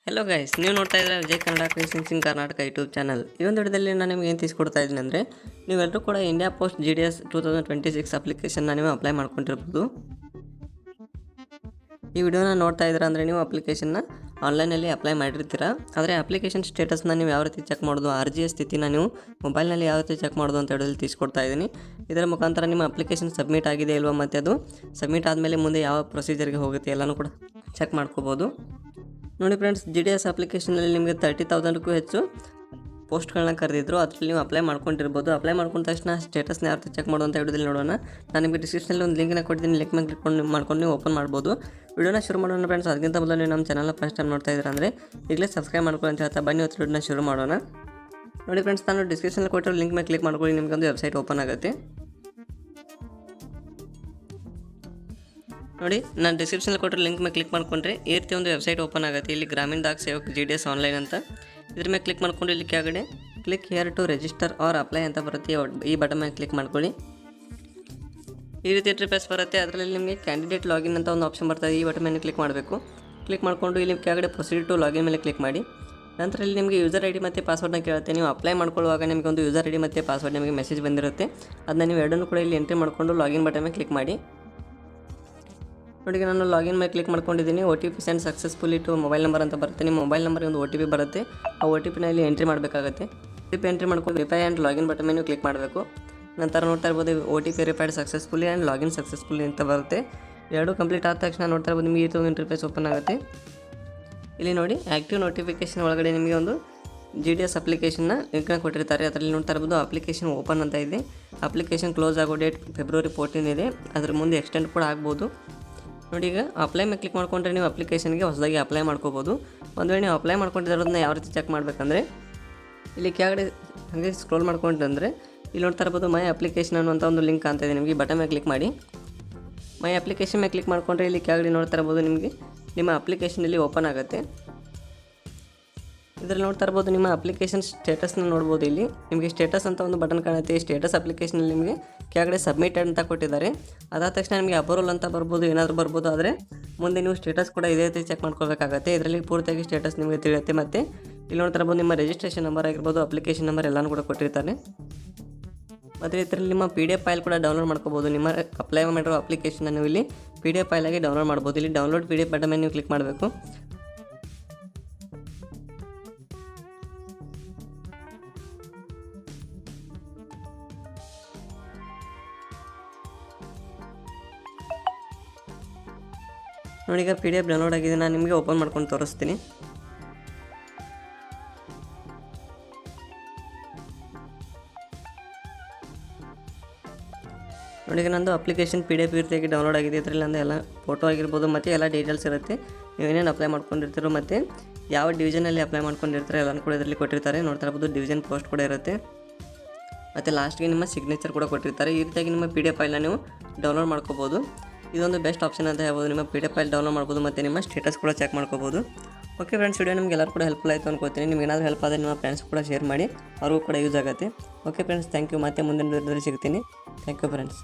Hello guys, ನೀವು ನೋಡ್ತಾ ಇದ್ದಾರೆ Vijay Kannada creations Karnataka YouTube channel. ಈ ಒಂದು ವಿಡಿಯೋದಲ್ಲಿ ನಾನು ನಿಮಗೆ ಏನು ತಿಳಿಸ್ಕೊಡ್ತಾ ಇದ್ದೀನಿ ಅಂದರೆ, ನೀವೆಲ್ಲರೂ ಕೂಡ ಇಂಡಿಯಾ ಪೋಸ್ಟ್ GDS 2026 ಅಪ್ಲಿಕೇಶನ್ನ ನೀವು ಅಪ್ಲೈ ಮಾಡ್ಕೊಂಡಿರ್ಬೋದು. ಈ ವಿಡಿಯೋನ ನೋಡ್ತಾ ಇದ್ದೀರಾ ಅಂದರೆ ನೀವು ಅಪ್ಲಿಕೇಶನ್ನ ಆನ್ಲೈನಲ್ಲಿ ಅಪ್ಲೈ ಮಾಡಿರ್ತೀರಾ. ಆದರೆ ಅಪ್ಲಿಕೇಶನ್ ಸ್ಟೇಟಸ್ನ ನೀವು ಯಾವ ರೀತಿ ಚೆಕ್ ಮಾಡೋದು, RGS ಸ್ಥಿತಿನ ನೀವು ಮೊಬೈಲ್ನಲ್ಲಿ ಯಾವ ರೀತಿ ಚೆಕ್ ಮಾಡೋದು ಅಂತ ಹೇಳೋದು ತಿಳಿಸ್ಕೊಡ್ತಾ ಇದ್ದೀನಿ. ಇದರ ಮುಖಾಂತರ ನಿಮ್ಮ ಅಪ್ಲಿಕೇಶನ್ ಸಬ್ಮಿಟ್ ಆಗಿದೆ ಇಲ್ವಾ, ಮತ್ತು ಅದು ಸಬ್ಮಿಟ್ ಆದಮೇಲೆ ಮುಂದೆ ಯಾವ ಪ್ರೊಸೀಜರ್ಗೆ ಹೋಗುತ್ತೆ ಎಲ್ಲನೂ ಕೂಡ ಚೆಕ್ ಮಾಡ್ಕೋಬೋದು. ನೋಡಿ ಫ್ರೆಂಡ್ಸ್, GDS ಅಪ್ಲಿಕೇಶನಲ್ಲಿ ನಿಮಗೆ 30,000ಕ್ಕೂ ಹೆಚ್ಚು ಪೋಸ್ಟ್ಗಳನ್ನ ಕರೆದಿದ್ರು. ಅದರಲ್ಲಿ ನೀವು ಅಪ್ಲೈ ಮಾಡ್ಕೊಂಡಿರ್ಬೋದು. ಅಪ್ಲೈ ಮಾಡ್ಕೊಂಡ ತಕ್ಷಣ ಸ್ಟೇಟಸ್ನ ಯಾವ ರೀತಿ ಚೆಕ್ ಮಾಡೋದು ಅಂತ ವಿಡಿಯೋದಲ್ಲಿ ನೋಡೋಣ. ನಾನು ನಿಮಗೆ ಡಿಸ್ಕ್ರಿಪ್ಷನಲ್ಲಿ ಒಂದು ಲಿಂಕ್ನ ಕೊಡ್ತೀನಿ. ಲಿಂಕ್ ಮೇಲೆ ಕ್ಲಿಕ್ ಮಾಡ್ಕೊಂಡು ನೀವು ಓಪನ್ ಮಾಡ್ಬೋದು. ವಿಡಿಯೋನ ಶುರು ಮಾಡೋಣ ಫ್ರೆಂಡ್ಸ್. ಅದಕ್ಕಿಂತ ಮೊದಲು ನೀವು ನಮ್ಮ ಚಾನಲ್ನ ಫಸ್ಟ್ ಟೈಮ್ ನೋಡ್ತಾ ಇದ್ದೀರಾ ಅಂದರೆ ಈಗಲೇ ಸಬ್ಸ್ಕ್ರೈಬ್ ಮಾಡ್ಕೊಳ್ಳಿ ಅಂತ ಹೇಳ್ತಾ ಬನ್ನಿ ಇವತ್ತು ವಿಡಿಯೋನ ಶುರು ಮಾಡೋಣ. ನೋಡಿ ಫ್ರೆಂಡ್ಸ್, ನಾನು ಡಿಸ್ಕ್ರಿಪ್ಷನಲ್ಲಿ ಕೊಟ್ಟಿರೋ ಲಿಂಕ್ ಮೇಲೆ ಕ್ಲಿಕ್ ಮಾಡ್ಕೊಳ್ಳಿ. ನಿಮಗೊಂದು ವೆಬ್ಸೈಟ್ ಓಪನ್ ಆಗುತ್ತೆ. ನೋಡಿ, ನಾನು ಡಿಸ್ಕ್ರಿಪ್ಷನಲ್ಲಿ ಕೊಟ್ಟಿರೋ ಲಿಂಕ್ ಮೇಲೆ ಕ್ಲಿಕ್ ಮಾಡಿಕೊಂಡ್ರೆ ಈ ರೀತಿ ಒಂದು ವೆಬ್ಸೈಟ್ ಓಪನ್ ಆಗುತ್ತೆ. ಇಲ್ಲಿ ಗ್ರಾಮೀಣ ದಾಖ ಸೇವಕ್ GDS ಆನ್ಲೈನ್ ಅಂತ ಇದ್ರ ಮೇಲೆ ಕ್ಲಿಕ್ ಮಾಡ್ಕೊಂಡು ಇಲ್ಲಿ ಕೆಳಗಡೆ click here to register or apply ಅಂತ ಬರುತ್ತೆ. ಈ ಬಟನ್ ಮೇಲೆ ಕ್ಲಿಕ್ ಮಾಡ್ಕೊಳ್ಳಿ. ಈ ರೀತಿ ಇಂಟರ್ಫೇಸ್ ಬರುತ್ತೆ. ಅದರಲ್ಲಿ ನಿಮಗೆ ಕ್ಯಾಂಡಿಡೇಟ್ ಲಾಗಿನ್ ಅಂತ ಒಂದು ಆಪ್ಷನ್ ಬರ್ತದೆ. ಈ ಬಟನ್ ಮೇಲೆ ಕ್ಲಿಕ್ ಮಾಡಬೇಕು. ಕ್ಲಿಕ್ ಮಾಡಿಕೊಂಡು ಇಲ್ಲಿ ಕೆಳಗಡೆ ಪ್ರೊಸೀಡ್ ಟು ಲಾಗಿನ್ ಮೇಲೆ ಕ್ಲಿಕ್ ಮಾಡಿ. ನಂತರ ಇಲ್ಲಿ ನಿಮಗೆ ಯೂಸರ್ ID ಮತ್ತು ಪಾಸ್ವರ್ಡ್ನ ಕೇಳುತ್ತೆ. ನೀವು ಅಪ್ಲೈ ಮಾಡ್ಕೊಳ್ಳುವಾಗ ನಿಮಗೆ ಒಂದು ಯೂಸರ್ ID ಮತ್ತು ಪಾಸ್ವರ್ಡ್ ನಿಮಗೆ ಮೆಸೇಜ್ ಬಂದಿರುತ್ತೆ. ಅದನ್ನ ನೀವು ಎರಡನ್ನೂ ಕೂಡ ಇಲ್ಲಿ ಎಂಟ್ರಿ ಮಾಡಿಕೊಂಡು ಲಾಗಿನ್ ಬಟನ್ ಮೇಲೆ ಕ್ಲಿಕ್ ಮಾಡಿ. ನೋಡಿ, ನಾನು ಲಾಗಿನ್ ಮೇಲೆ ಕ್ಲಿಕ್ ಮಾಡ್ಕೊಂಡಿದ್ದೀನಿ. OTP send successfully to mobile number ಅಂತ ಬರುತ್ತೆ. ನಿಮ್ಮ ಮೊಬೈಲ್ ನಂಬರ್ಗೆ ಒಂದು OTP ಬರುತ್ತೆ. ಆ OTPನ ಇಲ್ಲಿ ಎಂಟ್ರಿ ಮಾಡಬೇಕಾಗುತ್ತೆ. OTP ಎಂಟ್ರಿ ಮಾಡ್ಕೊಂಡು ವೆರಿಫೈ ಆ್ಯಂಡ್ ಲಾಗಿನ್ ಬಟನ್ ಮೇಲೆ ಕ್ಲಿಕ್ ಮಾಡಬೇಕು. ನಂತರ ನೋಡ್ತಾ ಇರ್ಬೋದು OTP verified successfully and login successfully ಅಂತ ಬರುತ್ತೆ. ಎರಡು ಕಂಪ್ಲೀಟ್ ಆದ ತಕ್ಷಣ ನೋಡ್ತಾ ಇರ್ಬೋದು ನಿಮಗೆ ಈ ಇಂಟರ್ಫೇಸ್ ಓಪನ್ ಆಗುತ್ತೆ. ಇಲ್ಲಿ ನೋಡಿ, ಆ್ಯಕ್ಟಿವ್ ನೋಟಿಫಿಕೇಷನ್ ಒಳಗಡೆ ನಿಮಗೆ ಒಂದು GDS ಅಪ್ಲಿಕೇಶನ್ನ ಲಿಂಕ್ನ ಕೊಟ್ಟಿರ್ತಾರೆ. ಅದರಲ್ಲಿ ನೋಡ್ತಾ ಇರ್ಬೋದು ಅಪ್ಲಿಕೇಶನ್ ಓಪನ್ ಅಂತ ಇದೆ. ಅಪ್ಲಿಕೇಶನ್ ಕ್ಲೋಸ್ ಆಗೋ ಡೇಟ್ February 14 ಇದೆ. ಅದ್ರ ಮುಂದೆ ಎಕ್ಸ್ಟೆಂಡ್ ಕೂಡ ಆಗ್ಬೋದು. ನೋಡಿ, ಈಗ ಅಪ್ಲೈ ಮೇಲೆ ಕ್ಲಿಕ್ ಮಾಡ್ಕೊಂಡ್ರೆ ನೀವು ಅಪ್ಲಿಕೇಶನ್ಗೆ ಹೊಸದಾಗಿ ಅಪ್ಲೈ ಮಾಡ್ಕೋಬೋದು. ಒಂದು ವೇಳೆ ನೀವು ಅಪ್ಲೈ ಮಾಡ್ಕೊಂಡಿರೋದನ್ನ ಯಾವ ರೀತಿ ಚೆಕ್ ಮಾಡಬೇಕಂದ್ರೆ, ಇಲ್ಲಿ ಕೆಳಗಡೆ ಹಾಗೆ ಸ್ಕ್ರೋಲ್ ಮಾಡ್ಕೊಂಡ್ರೆ ಇಲ್ಲಿ ನೋಡ್ತಾ ಇರ್ಬೋದು ಮೈ ಅಪ್ಲಿಕೇಶನ್ ಅನ್ನುವಂಥ ಒಂದು ಲಿಂಕ್ ಅಂತ ಇದೆ. ನಿಮಗೆ ಬಟನ್ ಮೇಲೆ ಕ್ಲಿಕ್ ಮಾಡಿ. ಮೈ ಅಪ್ಲಿಕೇಶನ್ ಮೇಲೆ ಕ್ಲಿಕ್ ಮಾಡಿಕೊಂಡ್ರೆ ಇಲ್ಲಿ ಕೆಳಗಡೆ ನೋಡ್ತಾ ಇರ್ಬೋದು ನಿಮಗೆ ನಿಮ್ಮ ಅಪ್ಲಿಕೇಶನ್ ಇಲ್ಲಿ ಓಪನ್ ಆಗುತ್ತೆ. ಇದರಲ್ಲಿ ನೋಡ್ತಾ ಇರ್ಬೋದು ನಿಮ್ಮ ಅಪ್ಲಿಕೇಶನ್ ಸ್ಟೇಟಸ್ನ ನೋಡ್ಬೋದು. ಇಲ್ಲಿ ನಿಮಗೆ ಸ್ಟೇಟಸ್ ಅಂತ ಒಂದು ಬಟನ್ ಕಾಣುತ್ತೆ. ಈ ಸ್ಟೇಟಸ್ ಅಪ್ಲಿಕೇಶನಲ್ಲಿ ನಿಮಗೆ ಕೆಳಗಡೆ ಸಬ್ಮಿಟೆಡ್ ಅಂತ ಕೊಟ್ಟಿದ್ದಾರೆ. ಅದಾದ ತಕ್ಷಣ ನಿಮಗೆ ಅಪ್ರೂವಲ್ ಅಂತ ಬರ್ಬೋದು, ಏನಾದರೂ ಬರ್ಬೋದು. ಆದರೆ ಮುಂದೆ ನೀವು ಸ್ಟೇಟಸ್ ಕೂಡ ಇದೇ ರೀತಿ ಚೆಕ್ ಮಾಡ್ಕೋಬೇಕಾಗತ್ತೆ. ಇದರಲ್ಲಿ ಪೂರ್ತಿಯಾಗಿ ಸ್ಟೇಟಸ್ ನಿಮಗೆ ತಿಳಿಯುತ್ತೆ. ಮತ್ತು ಇಲ್ಲಿ ನೋಡ್ತಾ ಇರ್ಬೋದು ನಿಮ್ಮ ರಿಜಿಸ್ಟ್ರೇಷನ್ ನಂಬರ್ ಆಗಿರ್ಬೋದು, ಅಪ್ಲಿಕೇಶನ್ ನಂಬರ್ ಎಲ್ಲನೂ ಕೂಡ ಕೊಟ್ಟಿರ್ತಾರೆ. ಮತ್ತು ಇದರಲ್ಲಿ ನಿಮ್ಮ PDF ಫೈಲ್ ಕೂಡ ಡೌನ್ಲೋಡ್ ಮಾಡ್ಕೋಬೋದು. ನಿಮ್ಮ ಅಪ್ಲೈ ಮಾಡಿರೋ ಅಪ್ಲಿಕೇಶನ್ನ ನೀವು ಇಲ್ಲಿ PDF ಫೈಲಾಗಿ ಡೌನ್ಲೋಡ್ ಮಾಡ್ಬೋದು. ಇಲ್ಲಿ ಡೌನ್ಲೋಡ್ PDF ಬಟನ್ ಮೇಲೆ ನೀವು ಕ್ಲಿಕ್ ಮಾಡಬೇಕು. ನೋಡಿ, ಈಗ PDF ಡೌನ್ಲೋಡ್ ಆಗಿದೆ. ನಾನು ನಿಮಗೆ ಓಪನ್ ಮಾಡ್ಕೊಂಡು ತೋರಿಸ್ತೀನಿ. ನೋಡಿ, ಈಗ ನಂದು ಅಪ್ಲಿಕೇಶನ್ PDF ರೀತಿಯಾಗಿ ಡೌನ್ಲೋಡ್ ಆಗಿದೆ. ಇದರಲ್ಲಿ ನಂದು ಎಲ್ಲ ಫೋಟೋ ಆಗಿರ್ಬೋದು ಮತ್ತು ಎಲ್ಲ ಡೀಟೇಲ್ಸ್ ಇರುತ್ತೆ. ನೀವೇನೇನು ಅಪ್ಲೈ ಮಾಡ್ಕೊಂಡಿರ್ತೀರೋ ಮತ್ತು ಯಾವ ಡಿವಿಷನಲ್ಲಿ ಅಪ್ಲೈ ಮಾಡ್ಕೊಂಡಿರ್ತಾರೆ ಎಲ್ಲನೂ ಕೂಡ ಇದರಲ್ಲಿ ಕೊಟ್ಟಿರ್ತಾರೆ. ನೋಡ್ತಾ ಇರ್ಬೋದು ಡಿವಿಷನ್ ಪೋಸ್ಟ್ ಕೂಡ ಇರುತ್ತೆ. ಮತ್ತು ಲಾಸ್ಟ್ಗೆ ನಿಮ್ಮ ಸಿಗ್ನೇಚರ್ ಕೂಡ ಕೊಟ್ಟಿರ್ತಾರೆ. ಈ ರೀತಿಯಾಗಿ ನಿಮ್ಮ PDF ಫೈಲ್ನ ನೀವು ಡೌನ್ಲೋಡ್ ಮಾಡ್ಕೋಬೋದು. ಇದೊಂದು ಬೆಸ್ಟ್ ಆಪ್ಷನ್ ಅಂತ ಹೇಳ್ಬೋದು. ನಿಮ್ಮ PDF ಫೈಲ್ ಡೌನ್ಲೋಡ್ ಮಾಡ್ಬೋದು ಮತ್ತು ನಿಮ್ಮ ಸ್ಟೇಟಸ್ ಕೂಡ ಚೆಕ್ ಮಾಡ್ಕೋಬೋದು. ಓಕೆ ಫ್ರೆಂಡ್ಸ್, ವಿಡಿಯೋ ನಿಮ್ಗೆ ಎಲ್ಲರೂ ಕೂಡ ಹೆಲ್ಪ್ಫುಲ್ ಆಯಿತು ಅನ್ಕೋತೀನಿ. ನಿಮ್ಗೆ ಏನಾದರೂ ಹೆಲ್ಪ್ ಆದರೆ ನಿಮ್ಮ ಫ್ರೆಂಡ್ಸ್ ಕೂಡ ಶೇರ್ ಮಾಡಿ, ಅವ್ರಿಗೂ ಕೂಡ ಯೂಸ್ ಆಗುತ್ತೆ. Okay friends, thank you. ಮತ್ತೆ ಮುಂದಿನ ವಿಡಿಯೋದಲ್ಲಿ ಸಿಗ್ತೀನಿ. Thank you friends.